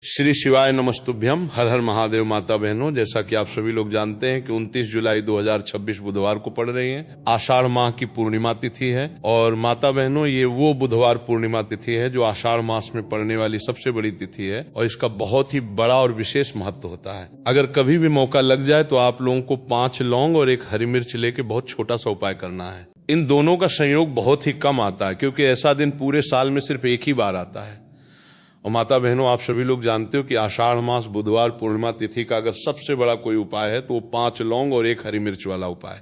श्री शिवाय नमस्तुभ्यम। हर हर महादेव। माता बहनों, जैसा कि आप सभी लोग जानते हैं कि 29 जुलाई 2026 बुधवार को पड़ रही है। आषाढ़ माह की पूर्णिमा तिथि है और माता बहनों, ये वो बुधवार पूर्णिमा तिथि है जो आषाढ़ मास में पड़ने वाली सबसे बड़ी तिथि है और इसका बहुत ही बड़ा और विशेष महत्व होता है। अगर कभी भी मौका लग जाए तो आप लोगों को 5 लौंग और 1 हरी मिर्च लेके बहुत छोटा सा उपाय करना है। इन दोनों का संयोग बहुत ही कम आता है क्योंकि ऐसा दिन पूरे साल में सिर्फ एक ही बार आता है। और माता बहनों, आप सभी लोग जानते हो कि आषाढ़ मास बुधवार पूर्णिमा तिथि का अगर सबसे बड़ा कोई उपाय है तो वो 5 लौंग और 1 हरी मिर्च वाला उपाय।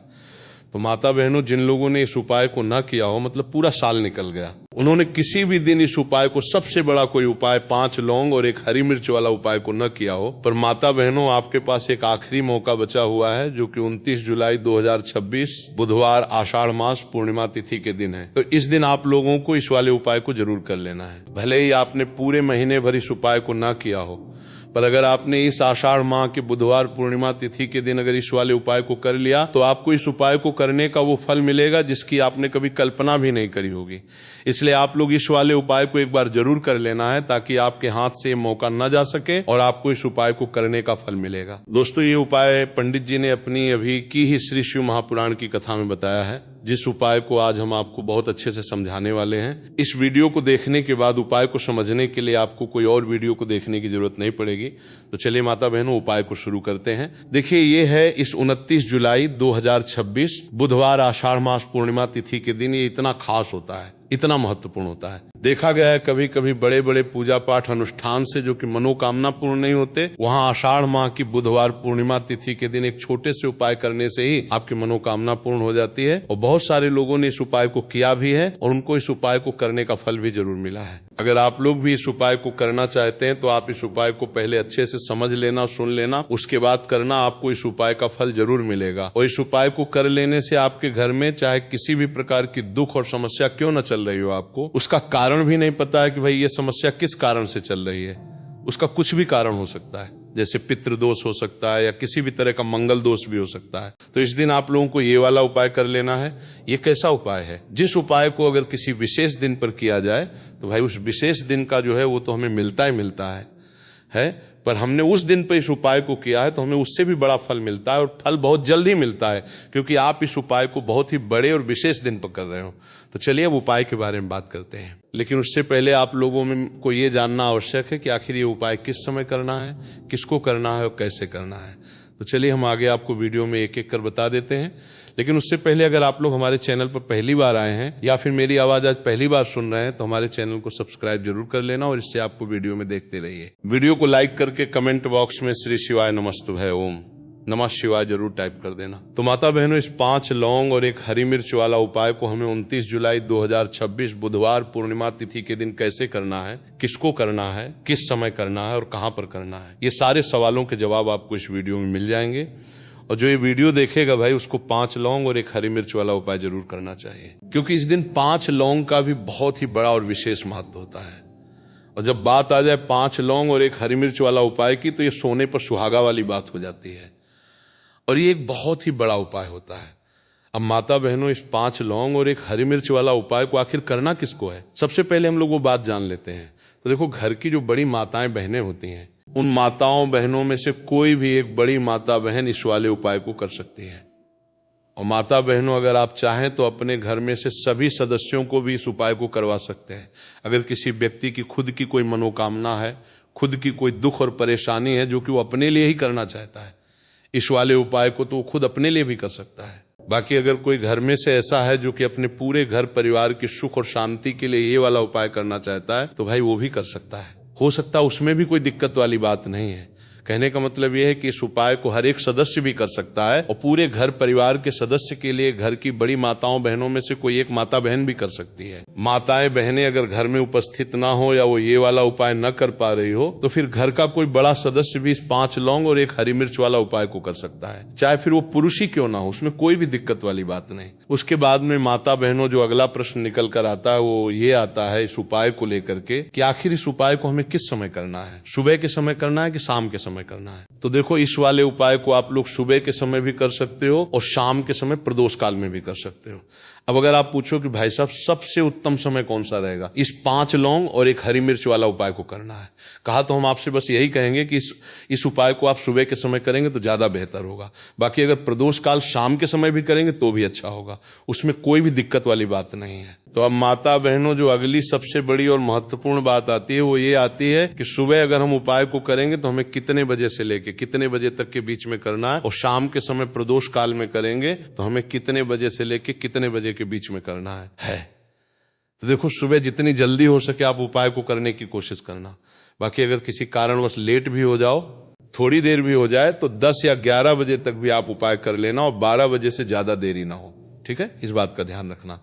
तो माता बहनों, जिन लोगों ने इस उपाय को न किया हो, मतलब पूरा साल निकल गया, उन्होंने किसी भी दिन इस उपाय को, सबसे बड़ा कोई उपाय 5 लौंग और 1 हरी मिर्च वाला उपाय को न किया हो, पर माता बहनों आपके पास एक आखिरी मौका बचा हुआ है जो कि 29 जुलाई 2026 बुधवार आषाढ़ मास पूर्णिमा तिथि के दिन है। तो इस दिन आप लोगों को इस वाले उपाय को जरूर कर लेना है। भले ही आपने पूरे महीने भर इस उपाय को न किया हो, पर अगर आपने इस आषाढ़ माह के बुधवार पूर्णिमा तिथि के दिन अगर इस वाले उपाय को कर लिया तो आपको इस उपाय को करने का वो फल मिलेगा जिसकी आपने कभी कल्पना भी नहीं करी होगी। इसलिए आप लोग इस वाले उपाय को एक बार जरूर कर लेना है ताकि आपके हाथ से मौका न जा सके और आपको इस उपाय को करने का फल मिलेगा। दोस्तों, ये उपाय पंडित जी ने अपनी अभी की ही श्री शिव महापुराण की कथा में बताया है, जिस उपाय को आज हम आपको बहुत अच्छे से समझाने वाले हैं। इस वीडियो को देखने के बाद उपाय को समझने के लिए आपको कोई और वीडियो को देखने की जरूरत नहीं पड़ेगी। तो चलिए माता बहनों, उपाय को शुरू करते हैं। देखिए, ये है इस 29 जुलाई 2026 बुधवार आषाढ़ मास पूर्णिमा तिथि के दिन। ये इतना खास होता है, इतना महत्वपूर्ण होता है। देखा गया है कभी कभी बड़े बड़े पूजा पाठ अनुष्ठान से जो कि मनोकामना पूर्ण नहीं होते, वहां आषाढ़ माह की बुधवार पूर्णिमा तिथि के दिन एक छोटे से उपाय करने से ही आपकी मनोकामना पूर्ण हो जाती है। और बहुत सारे लोगों ने इस उपाय को किया भी है और उनको इस उपाय को करने का फल भी जरूर मिला है। अगर आप लोग भी इस उपाय को करना चाहते हैं तो आप इस उपाय को पहले अच्छे से समझ लेना, सुन लेना, उसके बाद करना। आपको इस उपाय का फल जरूर मिलेगा। और इस उपाय को कर लेने से आपके घर में चाहे किसी भी प्रकार की दुख और समस्या क्यों न चल रही हो, आपको उसका कारण भी नहीं पता है कि भाई ये समस्या किस कारण से चल रही है, उसका कुछ भी कारण हो सकता है। जैसे पितृदोष हो सकता है या किसी भी तरह का मंगल दोष भी हो सकता है। तो इस दिन आप लोगों को ये वाला उपाय कर लेना है। ये कैसा उपाय है? जिस उपाय को अगर किसी विशेष दिन पर किया जाए तो भाई उस विशेष दिन का जो है वो तो हमें मिलता ही मिलता है। पर हमने उस दिन पर इस उपाय को किया है तो हमें उससे भी बड़ा फल मिलता है और फल बहुत जल्द ही मिलता है क्योंकि आप इस उपाय को बहुत ही बड़े और विशेष दिन पर कर रहे हो। तो चलिए अब उपाय के बारे में बात करते हैं। लेकिन उससे पहले आप लोगों में को ये जानना आवश्यक है कि आखिर ये उपाय किस समय करना है, किसको करना है और कैसे करना है। तो चलिए हम आगे आपको वीडियो में एक एक कर बता देते हैं। लेकिन उससे पहले अगर आप लोग हमारे चैनल पर पहली बार आए हैं या फिर मेरी आवाज आज पहली बार सुन रहे हैं तो हमारे चैनल को सब्सक्राइब जरूर कर लेना और इससे आपको वीडियो में देखते रहिए। वीडियो को लाइक करके कमेंट बॉक्स में श्री शिवाय नमस्तुभ्य ओम नमः शिवाय जरूर टाइप कर देना। तो माता बहनों, इस 5 लौंग और 1 हरी मिर्च वाला उपाय को हमें 29 जुलाई 2026 बुधवार पूर्णिमा तिथि के दिन कैसे करना है, किसको करना है, किस समय करना है और कहां पर करना है, ये सारे सवालों के जवाब आपको इस वीडियो में मिल जाएंगे। और जो ये वीडियो देखेगा भाई, उसको 5 लौंग और 1 हरी मिर्च वाला उपाय जरूर करना चाहिए क्योंकि इस दिन 5 लौंग का भी बहुत ही बड़ा और विशेष महत्व होता है। और जब बात आ जाए 5 लौंग और 1 हरी मिर्च वाला उपाय की तो ये सोने पर सुहागा वाली बात हो जाती है और ये एक बहुत ही बड़ा उपाय होता है। अब माता बहनों, इस 5 लौंग और 1 हरी मिर्च वाला उपाय को आखिर करना किसको है, सबसे पहले हम लोग वो बात जान लेते हैं। तो देखो, घर की जो बड़ी माताएं बहनें होती हैं, उन माताओं बहनों में से कोई भी एक बड़ी माता बहन इस वाले उपाय को कर सकती है। और माता बहनों, अगर आप चाहें तो अपने घर में से सभी सदस्यों को भी इस उपाय को करवा सकते हैं। अगर किसी व्यक्ति की खुद की कोई मनोकामना है, खुद की कोई दुख और परेशानी है जो कि वो अपने लिए ही करना चाहता है, इस वाले उपाय को तो वो खुद अपने लिए भी कर सकता है। बाकी अगर कोई घर में से ऐसा है जो कि अपने पूरे घर परिवार के सुख और शांति के लिए ये वाला उपाय करना चाहता है तो भाई वो भी कर सकता है। हो सकता है उसमें भी कोई दिक्कत वाली बात नहीं है। कहने का मतलब यह है कि इस उपाय को हर एक सदस्य भी कर सकता है और पूरे घर परिवार के सदस्य के लिए घर की बड़ी माताओं बहनों में से कोई एक माता बहन भी कर सकती है। माताएं बहनें अगर घर में उपस्थित ना हो या वो ये वाला उपाय न कर पा रही हो तो फिर घर का कोई बड़ा सदस्य भी इस 5 लौंग और 1 हरी मिर्च वाला उपाय को कर सकता है, चाहे फिर वो पुरुष ही क्यों ना हो, उसमें कोई भी दिक्कत वाली बात नहीं। उसके बाद में माता बहनों, जो अगला प्रश्न निकल कर आता है वो ये आता है इस उपाय को लेकर के कि आखिर इस उपाय को हमें किस समय करना है, सुबह के समय करना है कि शाम के समय करना है। तो देखो, इस वाले उपाय को आप लोग सुबह के समय भी कर सकते हो और शाम के समय प्रदोष काल में भी कर सकते हो। अब अगर आप पूछो कि भाई साहब सबसे उत्तम समय कौन सा रहेगा, इस 5 लौंग और एक हरी मिर्च वाला उपाय को करना है, कहा तो हम आपसे बस यही कहेंगे कि इस उपाय को आप सुबह के समय करेंगे तो ज्यादा बेहतर होगा। बाकी अगर प्रदोष काल शाम के समय भी करेंगे तो भी अच्छा होगा, उसमें कोई भी दिक्कत वाली बात नहीं है। तो अब माता बहनों, जो अगली सबसे बड़ी और महत्वपूर्ण बात आती है वो ये आती है कि सुबह अगर हम उपाय को करेंगे तो हमें कितने बजे से लेके कितने बजे तक के बीच में करना है, और शाम के समय प्रदोष काल में करेंगे तो हमें कितने बजे से लेके कितने बजे के बीच में करना है। तो देखो, सुबह जितनी जल्दी हो सके आप उपाय को करने की कोशिश करना। बाकी अगर किसी कारणवश लेट भी हो जाओ, थोड़ी देर भी हो जाए, तो 10 या 11 बजे तक भी आप उपाय कर लेना, और 12 बजे से ज्यादा देरी ना हो। ठीक है, इस बात का ध्यान रखना।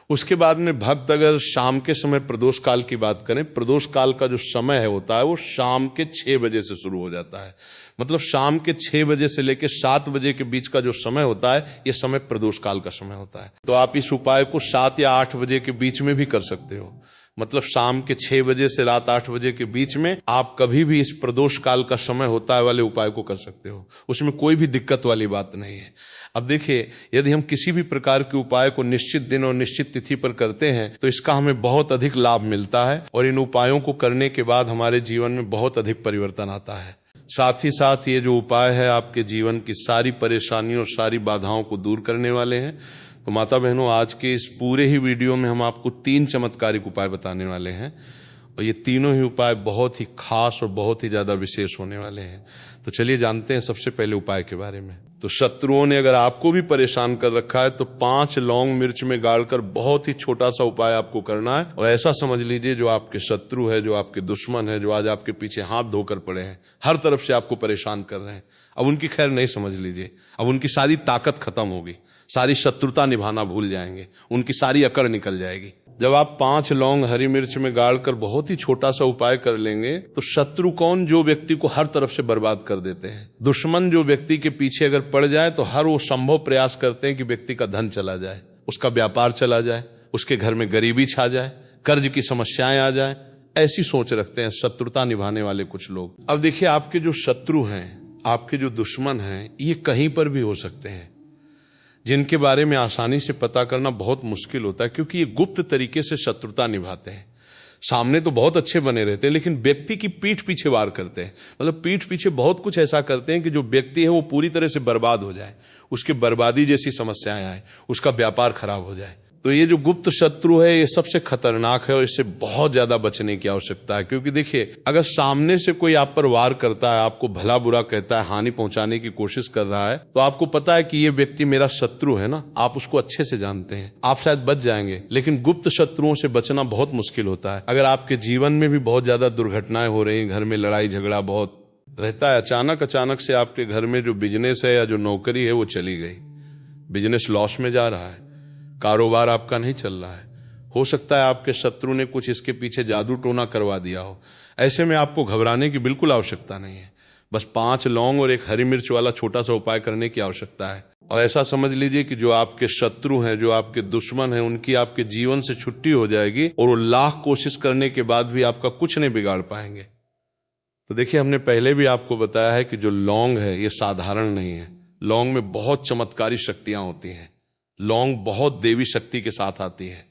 उसके बाद में भक्त अगर शाम के समय प्रदोष काल की बात करें, प्रदोष काल का जो समय होता है वो शाम के 6 बजे से शुरू हो जाता है। मतलब शाम के 6 बजे से लेकर 7 बजे के बीच का जो समय होता है, ये समय प्रदोष काल का समय होता है। तो आप इस उपाय को 7 या 8 बजे के बीच में भी कर सकते हो। मतलब शाम के 6 बजे से रात 8 बजे के बीच में आप कभी भी इस प्रदोष काल का समय होता है वाले उपाय को कर सकते हो, उसमें कोई भी दिक्कत वाली बात नहीं है। अब देखिए, यदि हम किसी भी प्रकार के उपाय को निश्चित दिन और निश्चित तिथि पर करते हैं तो इसका हमें बहुत अधिक लाभ मिलता है, और इन उपायों को करने के बाद हमारे जीवन में बहुत अधिक परिवर्तन आता है। साथ ही साथ ये जो उपाय है आपके जीवन की सारी परेशानियों और सारी बाधाओं को दूर करने वाले हैं। तो माता बहनों, आज के इस पूरे ही वीडियो में हम आपको 3 चमत्कारिक उपाय बताने वाले हैं, और ये तीनों ही उपाय बहुत ही खास और बहुत ही ज्यादा विशेष होने वाले हैं। तो चलिए जानते हैं सबसे पहले उपाय के बारे में। तो शत्रुओं ने अगर आपको भी परेशान कर रखा है तो 5 लौंग मिर्च में गाड़कर बहुत ही छोटा सा उपाय आपको करना है, और ऐसा समझ लीजिए जो आपके शत्रु है, जो आपके दुश्मन है, जो आज आपके पीछे हाथ धोकर पड़े हैं, हर तरफ से आपको परेशान कर रहे हैं, अब उनकी खैर नहीं समझ लीजिए, अब उनकी सारी ताकत खत्म होगी, सारी शत्रुता निभाना भूल जाएंगे, उनकी सारी अकड़ निकल जाएगी। जब आप 5 लौंग हरी मिर्च में गाड़कर बहुत ही छोटा सा उपाय कर लेंगे तो शत्रु कौन, जो व्यक्ति को हर तरफ से बर्बाद कर देते हैं, दुश्मन जो व्यक्ति के पीछे अगर पड़ जाए तो हर वो संभव प्रयास करते हैं कि व्यक्ति का धन चला जाए, उसका व्यापार चला जाए, उसके घर में गरीबी छा जाए, कर्ज की समस्याएं आ जाए, ऐसी सोच रखते हैं शत्रुता निभाने वाले कुछ लोग। अब देखिए, आपके जो शत्रु हैं, आपके जो दुश्मन हैं, ये कहीं पर भी हो सकते हैं, जिनके बारे में आसानी से पता करना बहुत मुश्किल होता है, क्योंकि ये गुप्त तरीके से शत्रुता निभाते हैं। सामने तो बहुत अच्छे बने रहते हैं, लेकिन व्यक्ति की पीठ पीछे वार करते हैं। मतलब पीठ पीछे बहुत कुछ ऐसा करते हैं कि जो व्यक्ति है वो पूरी तरह से बर्बाद हो जाए, उसके बर्बादी जैसी समस्याएं आए, उसका व्यापार खराब हो जाए। तो ये जो गुप्त शत्रु है, ये सबसे खतरनाक है, और इससे बहुत ज्यादा बचने की आवश्यकता है। क्योंकि देखिए, अगर सामने से कोई आप पर वार करता है, आपको भला बुरा कहता है, हानि पहुंचाने की कोशिश कर रहा है, तो आपको पता है कि ये व्यक्ति मेरा शत्रु है ना, आप उसको अच्छे से जानते हैं, आप शायद बच जाएंगे। लेकिन गुप्त शत्रुओं से बचना बहुत मुश्किल होता है। अगर आपके जीवन में भी बहुत ज्यादा दुर्घटनाएं हो रही हैं, घर में लड़ाई झगड़ा बहुत रहता है, अचानक से आपके घर में जो बिजनेस है या जो नौकरी है वो चली गई, बिजनेस लॉस में जा रहा है, कारोबार आपका नहीं चल रहा है, हो सकता है आपके शत्रु ने कुछ इसके पीछे जादू टोना करवा दिया हो। ऐसे में आपको घबराने की बिल्कुल आवश्यकता नहीं है, बस 5 लौंग और एक हरी मिर्च वाला छोटा सा उपाय करने की आवश्यकता है। और ऐसा समझ लीजिए कि जो आपके शत्रु हैं, जो आपके दुश्मन हैं, उनकी आपके जीवन से छुट्टी हो जाएगी, और वो लाख कोशिश करने के बाद भी आपका कुछ नहीं बिगाड़ पाएंगे। तो देखिए, हमने पहले भी आपको बताया है कि जो लौंग है ये साधारण नहीं है, लौंग में बहुत चमत्कारी शक्तियां होती हैं, लौंग बहुत देवी शक्ति के साथ आती है।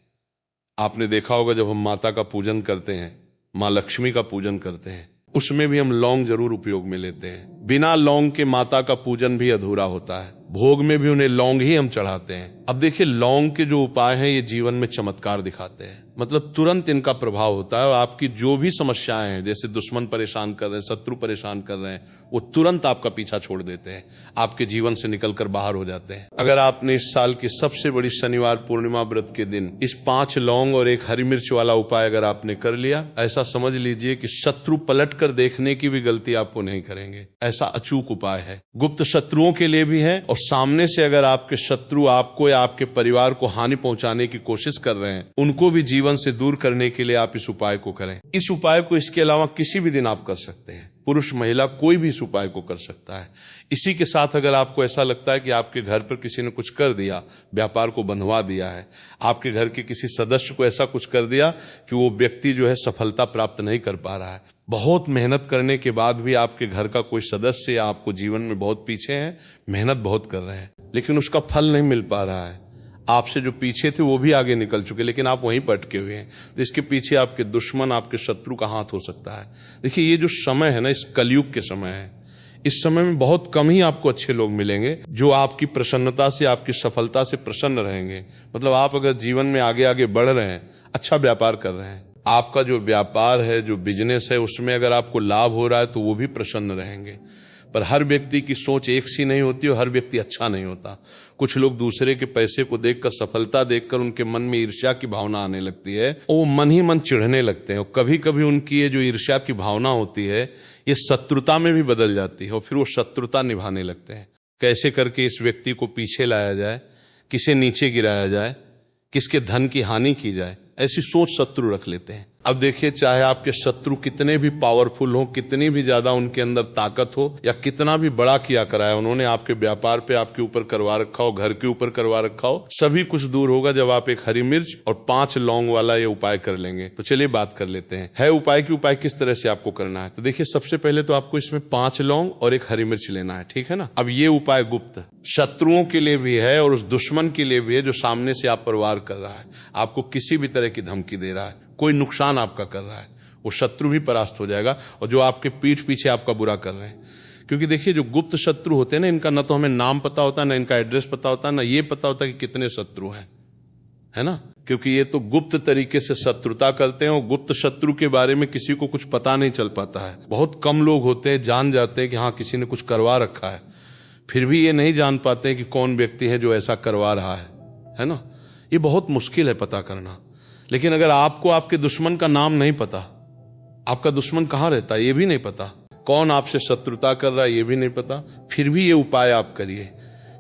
आपने देखा होगा जब हम माता का पूजन करते हैं, माँ लक्ष्मी का पूजन करते हैं, उसमें भी हम लौंग जरूर उपयोग में लेते हैं। बिना लौंग के माता का पूजन भी अधूरा होता है, भोग में भी उन्हें लौंग ही हम चढ़ाते हैं। अब देखिए, लौंग के जो उपाय हैं ये जीवन में चमत्कार दिखाते हैं, मतलब तुरंत इनका प्रभाव होता है, और आपकी जो भी समस्याएं हैं, जैसे दुश्मन परेशान कर रहे हैं, शत्रु परेशान कर रहे हैं, वो तुरंत आपका पीछा छोड़ देते हैं, आपके जीवन से निकलकर बाहर हो जाते हैं। अगर आपने इस साल की सबसे बड़ी शनिवार पूर्णिमा व्रत के दिन इस 5 लौंग और एक हरी मिर्च वाला उपाय अगर आपने कर लिया, ऐसा समझ लीजिए कि शत्रु पलट कर देखने की भी गलती आपको नहीं करेंगे। ऐसा अचूक उपाय है, गुप्त शत्रुओं के लिए भी है, और सामने से अगर आपके शत्रु आपको या आपके परिवार को हानि पहुंचाने की कोशिश कर रहे हैं, उनको भी जीवन से दूर करने के लिए आप इस उपाय को करें। इस उपाय को इसके अलावा किसी भी दिन आप कर सकते हैं, पुरुष महिला कोई भी इस उपाय को कर सकता है। इसी के साथ अगर आपको ऐसा लगता है कि आपके घर पर किसी ने कुछ कर दिया, व्यापार को बंधवा दिया है, आपके घर के किसी सदस्य को ऐसा कुछ कर दिया कि वो व्यक्ति जो है सफलता प्राप्त नहीं कर पा रहा है, बहुत मेहनत करने के बाद भी आपके घर का कोई सदस्य या आपको जीवन में बहुत पीछे है, मेहनत बहुत कर रहे हैं, लेकिन उसका फल नहीं मिल पा रहा है, आपसे जो पीछे थे वो भी आगे निकल चुके, लेकिन आप वहीं पर अटके हुए हैं। तो इसके पीछे आपके दुश्मन, आपके शत्रु का हाथ हो सकता है। देखिए ये जो समय है ना, इस कलयुग के समय है, इस समय में बहुत कम ही आपको अच्छे लोग मिलेंगे जो आपकी प्रसन्नता से, आपकी सफलता से प्रसन्न रहेंगे। मतलब आप अगर जीवन में आगे आगे बढ़ रहे हैं, अच्छा व्यापार कर रहे हैं, आपका जो व्यापार है, जो बिजनेस है, उसमें अगर आपको लाभ हो रहा है तो वो भी प्रसन्न रहेंगे। पर हर व्यक्ति की सोच एक सी नहीं होती और हर व्यक्ति अच्छा नहीं होता। कुछ लोग दूसरे के पैसे को देखकर, सफलता देखकर उनके मन में ईर्ष्या की भावना आने लगती है और वो मन ही मन चिढ़ने लगते हैं। और कभी कभी उनकी ये जो ईर्ष्या की भावना होती है ये शत्रुता में भी बदल जाती है और फिर वो शत्रुता निभाने लगते हैं। कैसे करके इस व्यक्ति को पीछे लाया जाए, किसे नीचे गिराया जाए, किसके धन की हानि की जाए, ऐसी सोच शत्रु रख लेते हैं। अब देखिए, चाहे आपके शत्रु कितने भी पावरफुल हो, कितनी भी ज्यादा उनके अंदर ताकत हो, या कितना भी बड़ा किया कराया उन्होंने आपके व्यापार पे, आपके ऊपर करवा रखा हो, घर के ऊपर करवा रखा हो, सभी कुछ दूर होगा जब आप एक हरी मिर्च और 5 लौंग वाला ये उपाय कर लेंगे। तो चलिए बात कर लेते हैं, है उपाय की उपाय किस तरह से आपको करना है। तो देखिए, सबसे पहले तो आपको इसमें 5 लौंग और एक हरी मिर्च लेना है, ठीक है ना। अब ये उपाय गुप्त शत्रुओं के लिए भी है और उस दुश्मन के लिए भी है जो सामने से आप पर वार कर रहा है, आपको किसी भी तरह की धमकी दे रहा है, कोई नुकसान आपका कर रहा है, वो शत्रु भी परास्त हो जाएगा। और जो आपके पीठ पीछे आपका बुरा कर रहे हैं, क्योंकि देखिए जो गुप्त शत्रु होते हैं ना, इनका न तो हमें नाम पता होता है, ना इनका एड्रेस पता होता है, ना ये पता होता है कि कितने शत्रु हैं, है ना। क्योंकि ये तो गुप्त तरीके से शत्रुता करते हैं और गुप्त शत्रु के बारे में किसी को कुछ पता नहीं चल पाता है। बहुत कम लोग होते हैं जान जाते हैं कि हाँ किसी ने कुछ करवा रखा है, फिर भी ये नहीं जान पाते कि कौन व्यक्ति है जो ऐसा करवा रहा है ना। ये बहुत मुश्किल है पता करना। लेकिन अगर आपको आपके दुश्मन का नाम नहीं पता, आपका दुश्मन कहाँ रहता है ये भी नहीं पता, कौन आपसे शत्रुता कर रहा है ये भी नहीं पता, फिर भी ये उपाय आप करिए।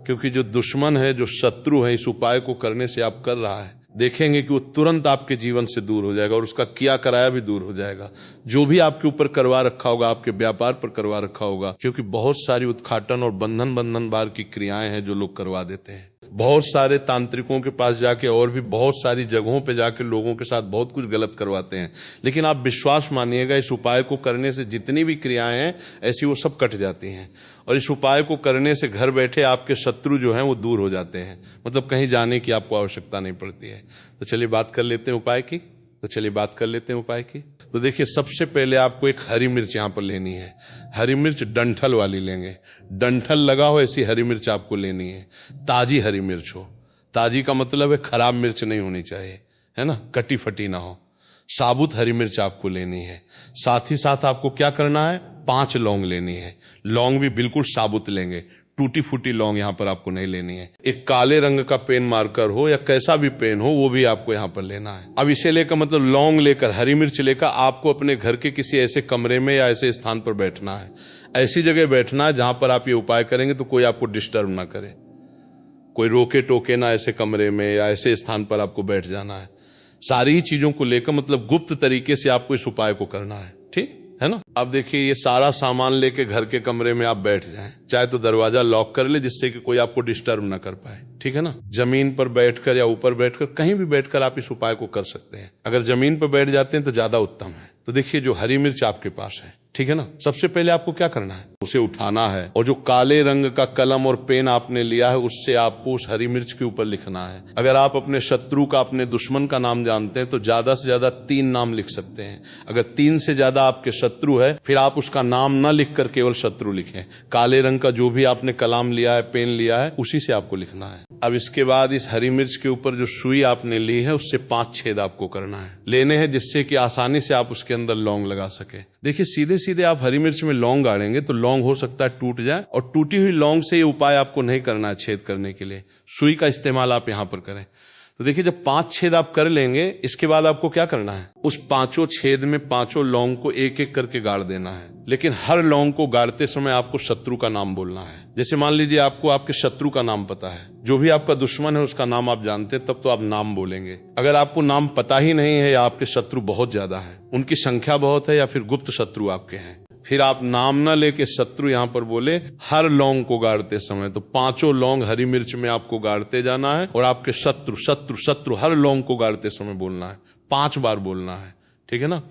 क्योंकि जो दुश्मन है, जो शत्रु है, इस उपाय को करने से आप कर रहा है, देखेंगे कि वो तुरंत आपके जीवन से दूर हो जाएगा और उसका किया कराया भी दूर हो जाएगा। जो भी आपके ऊपर करवा रखा होगा, आपके व्यापार पर करवा रखा होगा, क्योंकि बहुत सारी उद्घाटन और बंधन बार की क्रियाएं हैं जो लोग करवा देते हैं। बहुत सारे तांत्रिकों के पास जाके और भी बहुत सारी जगहों पे जाके लोगों के साथ बहुत कुछ गलत करवाते हैं। लेकिन आप विश्वास मानिएगा, इस उपाय को करने से जितनी भी क्रियाएं हैं ऐसी वो सब कट जाती हैं। और इस उपाय को करने से घर बैठे आपके शत्रु जो हैं वो दूर हो जाते हैं। मतलब कहीं जाने की आपको आवश्यकता नहीं पड़ती है। तो चलिए बात कर लेते हैं उपाय की। तो देखिए, सबसे पहले आपको एक हरी मिर्च यहाँ पर लेनी है। हरी मिर्च डंठल वाली लेंगे, डंठल लगा हो ऐसी हरी मिर्च आपको लेनी है। ताजी हरी मिर्च हो, ताजी का मतलब है खराब मिर्च नहीं होनी चाहिए, है ना, कटी फटी ना हो। साबुत हरी मिर्च आपको लेनी है। साथ ही साथ आपको क्या करना है, 5 लौंग लेनी है। लौंग भी बिल्कुल साबुत लेंगे, टूटी फूटी लौंग यहाँ पर आपको नहीं लेनी है। एक काले रंग का पेन मार्कर हो या कैसा भी पेन हो, वो भी आपको यहाँ पर लेना है। अब इसे लेकर, मतलब लौंग लेकर, हरी मिर्च लेकर, आपको अपने घर के किसी ऐसे कमरे में या ऐसे स्थान पर बैठना है। ऐसी जगह बैठना है जहां पर आप ये उपाय करेंगे तो कोई आपको डिस्टर्ब ना करे, कोई रोके टोके ना, ऐसे कमरे में या ऐसे स्थान पर आपको बैठ जाना है। सारी चीजों को लेकर, मतलब गुप्त तरीके से आपको इस उपाय को करना है, ठीक है ना। अब देखिए, ये सारा सामान लेके घर के कमरे में आप बैठ जाएं, चाहे तो दरवाजा लॉक कर ले जिससे कि कोई आपको डिस्टर्ब ना कर पाए, ठीक है ना। जमीन पर बैठकर या ऊपर बैठकर, कहीं भी बैठकर आप इस उपाय को कर सकते हैं। अगर जमीन पर बैठ जाते हैं तो ज्यादा उत्तम है। तो देखिए, जो हरी मिर्च आपके पास है, ठीक है ना, सबसे पहले आपको क्या करना है, उसे उठाना है और जो काले रंग का कलम और पेन आपने लिया है उससे आपको उस हरी मिर्च के ऊपर लिखना है। अगर आप अपने शत्रु का, अपने दुश्मन का नाम जानते हैं तो ज्यादा से ज्यादा 3 नाम लिख सकते हैं। अगर 3 से ज्यादा आपके शत्रु है, फिर आप उसका नाम न लिखकर केवल शत्रु लिखें। काले रंग का जो भी आपने कलम लिया है, पेन लिया है, उसी से आपको लिखना है। अब इसके बाद इस हरी मिर्च के ऊपर जो सुई आपने ली है उससे 5 छेद आपको करना है, लेने हैं, जिससे कि आसानी से आप उसके अंदर लौंग लगा सके। देखिए, सीधे सीधे आप हरी मिर्च में लौंग गाड़ेंगे तो लौंग हो सकता है टूट जाए, और टूटी हुई लौंग से ये उपाय आपको नहीं करना है। छेद करने के लिए सुई का इस्तेमाल आप यहां पर करें। तो देखिए, जब 5 छेद आप कर लेंगे, इसके बाद आपको क्या करना है, उस 5 छेद में 5 लौंग को एक एक करके गाड़ देना है। लेकिन हर लौंग को गाड़ते समय आपको शत्रु का नाम बोलना है। जैसे मान लीजिए आपको आपके शत्रु का नाम पता है, जो भी आपका दुश्मन है उसका नाम आप जानते हैं, तब तो आप नाम बोलेंगे। अगर आपको नाम पता ही नहीं है या आपके शत्रु बहुत ज्यादा है, उनकी संख्या बहुत है, या फिर गुप्त शत्रु आपके हैं, फिर आप नाम ना लेके शत्रु यहां पर बोले हर लौंग को गाड़ते समय। तो 5 लौंग हरी मिर्च में आपको गाड़ते जाना है और आपके शत्रु शत्रु शत्रु हर लौंग को गाड़ते समय बोलना है, 5 बार बोलना है, ठीक है ना।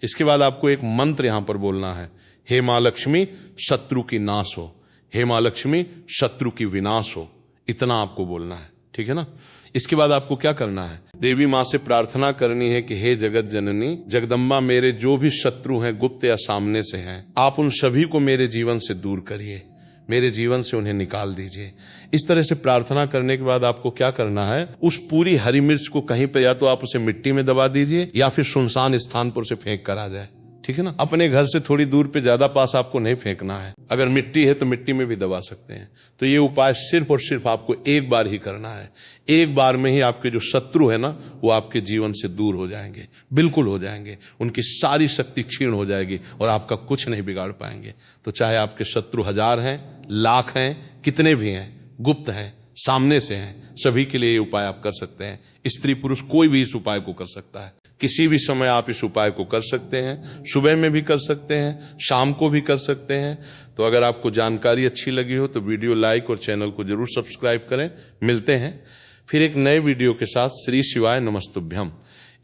इसके बाद आपको एक मंत्र यहां पर बोलना है, हे मां लक्ष्मी शत्रु की नाश हो, हे मां लक्ष्मी शत्रु की विनाश हो। इतना आपको बोलना है, ठीक है ना। इसके बाद आपको क्या करना है, देवी माँ से प्रार्थना करनी है कि हे जगत जननी जगदम्बा, मेरे जो भी शत्रु हैं, गुप्त या सामने से हैं, आप उन सभी को मेरे जीवन से दूर करिए, मेरे जीवन से उन्हें निकाल दीजिए। इस तरह से प्रार्थना करने के बाद आपको क्या करना है, उस पूरी हरी मिर्च को कहीं पे या तो आप उसे मिट्टी में दबा दीजिए या फिर सुनसान स्थान पर उसे फेंक कर आ जाए, ठीक है ना। अपने घर से थोड़ी दूर पे, ज्यादा पास आपको नहीं फेंकना है। अगर मिट्टी है तो मिट्टी में भी दबा सकते हैं। तो ये उपाय सिर्फ और सिर्फ आपको एक बार ही करना है। एक बार में ही आपके जो शत्रु है ना, वो आपके जीवन से दूर हो जाएंगे, बिल्कुल हो जाएंगे। उनकी सारी शक्ति क्षीण हो जाएगी और आपका कुछ नहीं बिगाड़ पाएंगे। तो चाहे आपके शत्रु 1000 हैं, लाख हैं, कितने भी हैं, गुप्त हैं, सामने से हैं, सभी के लिए ये उपाय आप कर सकते हैं। स्त्री पुरुष कोई भी इस उपाय को कर सकता है। किसी भी समय आप इस उपाय को कर सकते हैं। सुबह में भी कर सकते हैं, शाम को भी कर सकते हैं। तो अगर आपको जानकारी अच्छी लगी हो तो वीडियो लाइक और चैनल को जरूर सब्सक्राइब करें। मिलते हैं फिर एक नए वीडियो के साथ। श्री शिवाय नमस्तुभ्यम।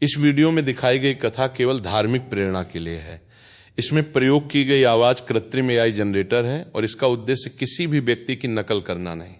इस वीडियो में दिखाई गई कथा केवल धार्मिक प्रेरणा के लिए है। इसमें प्रयोग की गई आवाज कृत्रिम AI जनरेटर है और इसका उद्देश्य किसी भी व्यक्ति की नकल करना नहीं।